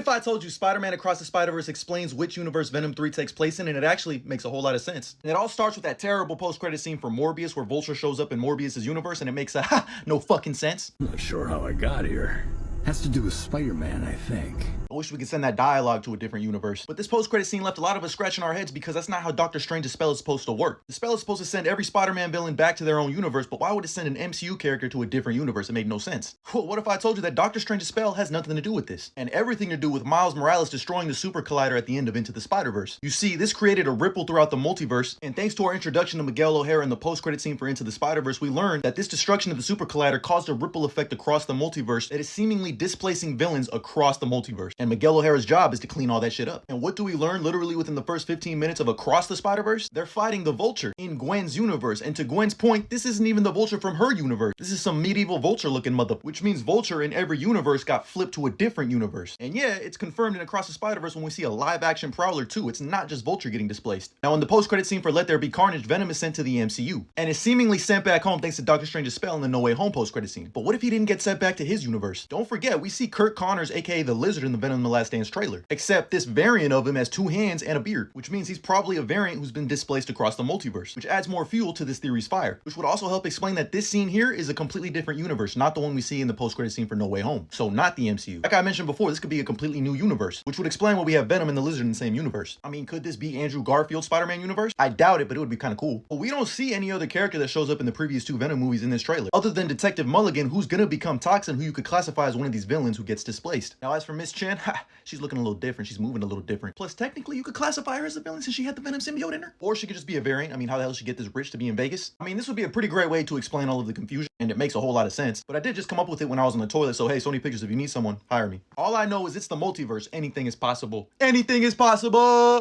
if I told you Spider-Man Across the Spider-Verse explains which universe Venom 3 takes place in, and it actually makes a whole lot of sense. And it all starts with that terrible post-credit scene for Morbius where Vulture shows up in Morbius' universe and it makes no fucking sense. I'm not sure how I got here. Has to do with Spider-Man, I think. I wish we could send that dialogue to a different universe. But this post-credit scene left a lot of us scratching our heads because that's not how Doctor Strange's spell is supposed to work. The spell is supposed to send every Spider-Man villain back to their own universe, but why would it send an MCU character to a different universe? It made no sense. Well, what if I told you that Doctor Strange's spell has nothing to do with this, and everything to do with Miles Morales destroying the Super Collider at the end of Into the Spider-Verse? You see, this created a ripple throughout the multiverse, and thanks to our introduction to Miguel O'Hara in the post-credit scene for Into the Spider-Verse, we learned that this destruction of the Super Collider caused a ripple effect across the multiverse that is seemingly displacing villains across the multiverse. And Miguel O'Hara's job is to clean all that shit up. And what do we learn literally within the first 15 minutes of Across the Spider-Verse? They're fighting the Vulture in Gwen's universe. And to Gwen's point, this isn't even the Vulture from her universe. This is some medieval Vulture looking mother, which means Vulture in every universe got flipped to a different universe. And yeah, it's confirmed in Across the Spider-Verse when we see a live action Prowler too. It's not just Vulture getting displaced. Now in the post-credit scene for Let There Be Carnage, Venom is sent to the MCU and is seemingly sent back home thanks to Doctor Strange's spell in the No Way Home post-credit scene. But what if he didn't get sent back to his universe? Don't forget, we see Kurt Connors, aka the Lizard, in the Venom The Last Dance trailer. Except this variant of him has 2 hands and a beard, which means he's probably a variant who's been displaced across the multiverse, which adds more fuel to this theory's fire, which would also help explain that this scene here is a completely different universe, not the one we see in the post-credit scene for No Way Home. So not the MCU. Like I mentioned before, this could be a completely new universe, which would explain why we have Venom and the Lizard in the same universe. I mean, could this be Andrew Garfield's Spider-Man universe? I doubt it, but it would be kind of cool. But we don't see any other character that shows up in the previous 2 Venom movies in this trailer, other than Detective Mulligan, who's gonna become Toxin, who you could classify as one of these villains who gets displaced. Now as for Miss Chen, she's looking a little different. She's moving a little different. Plus, technically, you could classify her as a villain since she had the Venom symbiote in her. Or she could just be a variant. I mean, how the hell she get this rich to be in Vegas? I mean, this would be a pretty great way to explain all of the confusion, and it makes a whole lot of sense. But I did just come up with it when I was on the toilet, so hey, Sony Pictures, if you need someone, hire me. All I know is it's the multiverse. Anything is possible. Anything is possible!